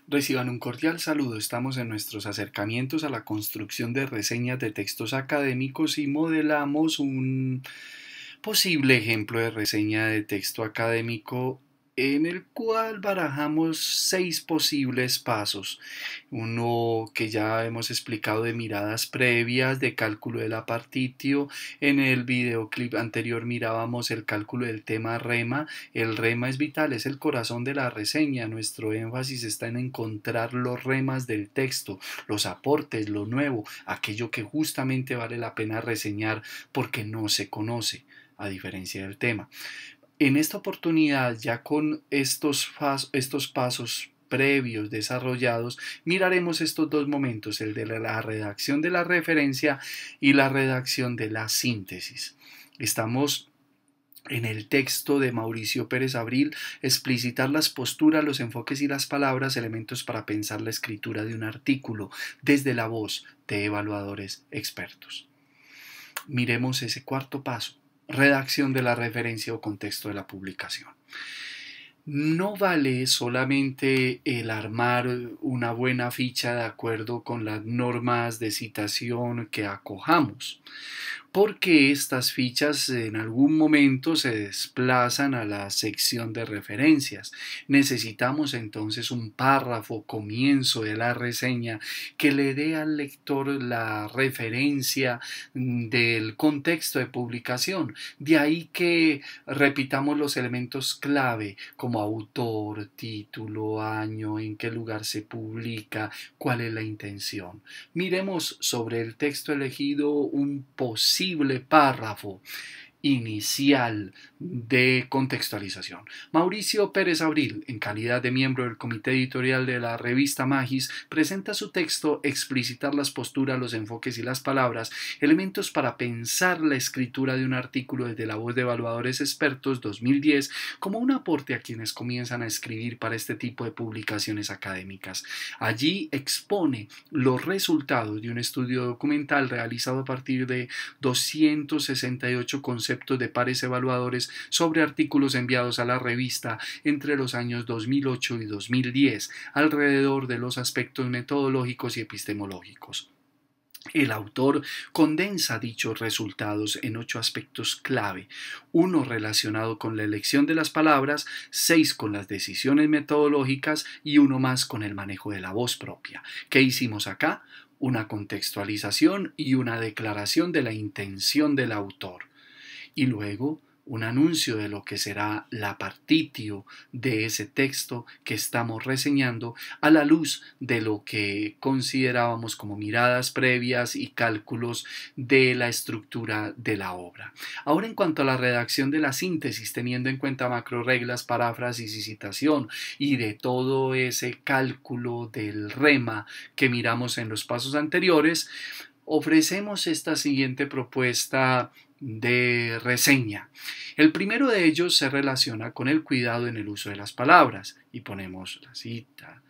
Reciban un cordial saludo. Estamos en nuestros acercamientos a la construcción de reseñas de textos académicos y modelamos un posible ejemplo de reseña de texto académico en el cual barajamos 6 posibles pasos. Uno que ya hemos explicado de miradas previas, de cálculo de la partitio. En el videoclip anterior mirábamos el cálculo del tema rema. El rema es vital, es el corazón de la reseña. Nuestro énfasis está en encontrar los remas del texto, los aportes, lo nuevo, aquello que justamente vale la pena reseñar porque no se conoce, a diferencia del tema. En esta oportunidad, ya con estos pasos previos desarrollados, miraremos estos dos momentos, el de la redacción de la referencia y la redacción de la síntesis. Estamos en el texto de Mauricio Pérez Abril, explicitar las posturas, los enfoques y las palabras, elementos para pensar la escritura de un artículo desde la voz de evaluadores expertos. Miremos ese cuarto paso, redacción de la referencia o contexto de la publicación. No vale solamente el armar una buena ficha de acuerdo con las normas de citación que acojamos, porque estas fichas en algún momento se desplazan a la sección de referencias. Necesitamos entonces un párrafo, comienzo de la reseña, que le dé al lector la referencia del contexto de publicación. De ahí que repitamos los elementos clave como autor, título, año, en qué lugar se publica, cuál es la intención. Miremos sobre el texto elegido un posible párrafo inicial de contextualización. Mauricio Pérez Abril, en calidad de miembro del comité editorial de la revista Magis, presenta su texto Explicitar las posturas, los enfoques y las palabras, elementos para pensar la escritura de un artículo desde la voz de evaluadores expertos 2010 como un aporte a quienes comienzan a escribir para este tipo de publicaciones académicas. Allí expone los resultados de un estudio documental realizado a partir de 268 conceptos de pares evaluadores sobre artículos enviados a la revista entre los años 2008 y 2010, alrededor de los aspectos metodológicos y epistemológicos. El autor condensa dichos resultados en 8 aspectos clave, uno relacionado con la elección de las palabras, 6 con las decisiones metodológicas y uno más con el manejo de la voz propia. ¿Qué hicimos acá? Una contextualización y una declaración de la intención del autor. Y luego un anuncio de lo que será la partitio de ese texto que estamos reseñando a la luz de lo que considerábamos como miradas previas y cálculos de la estructura de la obra. Ahora, en cuanto a la redacción de la síntesis, teniendo en cuenta macroreglas, paráfrasis y citación y de todo ese cálculo del rema que miramos en los pasos anteriores, ofrecemos esta siguiente propuesta de reseña. El primero de ellos se relaciona con el cuidado en el uso de las palabras y ponemos la cita.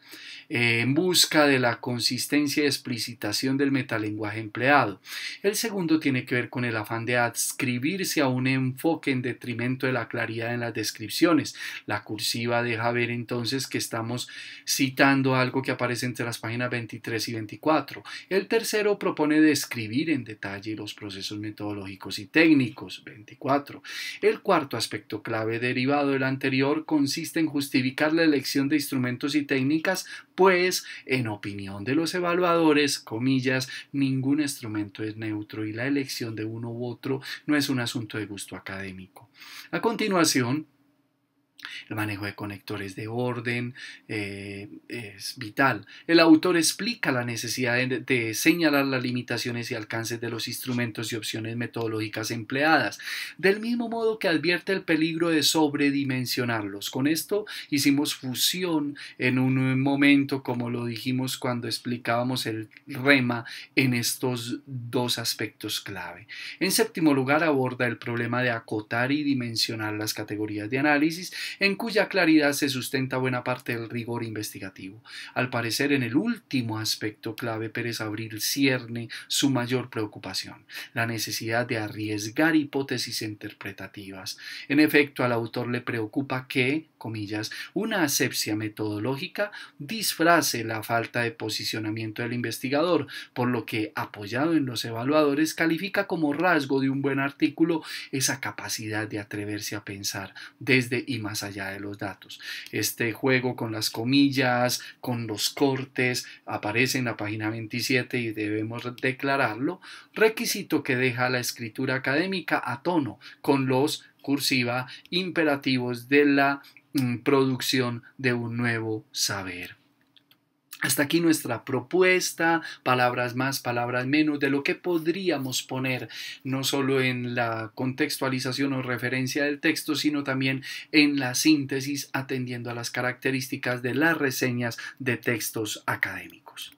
En busca de la consistencia y explicitación del metalenguaje empleado. El segundo tiene que ver con el afán de adscribirse a un enfoque en detrimento de la claridad en las descripciones. La cursiva deja ver entonces que estamos citando algo que aparece entre las páginas 23 y 24. El tercero propone describir en detalle los procesos metodológicos y técnicos, 24. El cuarto aspecto clave derivado del anterior consiste en justificar la elección de instrumentos y técnicas, pues, en opinión de los evaluadores, comillas, ningún instrumento es neutro y la elección de uno u otro no es un asunto de gusto académico. A continuación, el manejo de conectores de orden es vital. El autor explica la necesidad de señalar las limitaciones y alcances de los instrumentos y opciones metodológicas empleadas, del mismo modo que advierte el peligro de sobredimensionarlos. Con esto hicimos fusión en un momento, como lo dijimos cuando explicábamos el rema, en estos dos aspectos clave. En séptimo lugar, aborda el problema de acotar y dimensionar las categorías de análisis, en cuya claridad se sustenta buena parte del rigor investigativo. Al parecer, en el último aspecto clave, Pérez Abril cierne su mayor preocupación, la necesidad de arriesgar hipótesis interpretativas. En efecto, al autor le preocupa que, comillas, una asepsia metodológica disfrace la falta de posicionamiento del investigador, por lo que, apoyado en los evaluadores, califica como rasgo de un buen artículo esa capacidad de atreverse a pensar desde y más allá de los datos. Este juego con las comillas, con los cortes, aparece en la página 27 y debemos declararlo, requisito que deja la escritura académica a tono con los cursiva imperativos de la producción de un nuevo saber. Hasta aquí nuestra propuesta, palabras más, palabras menos, de lo que podríamos poner no solo en la contextualización o referencia del texto, sino también en la síntesis, atendiendo a las características de las reseñas de textos académicos.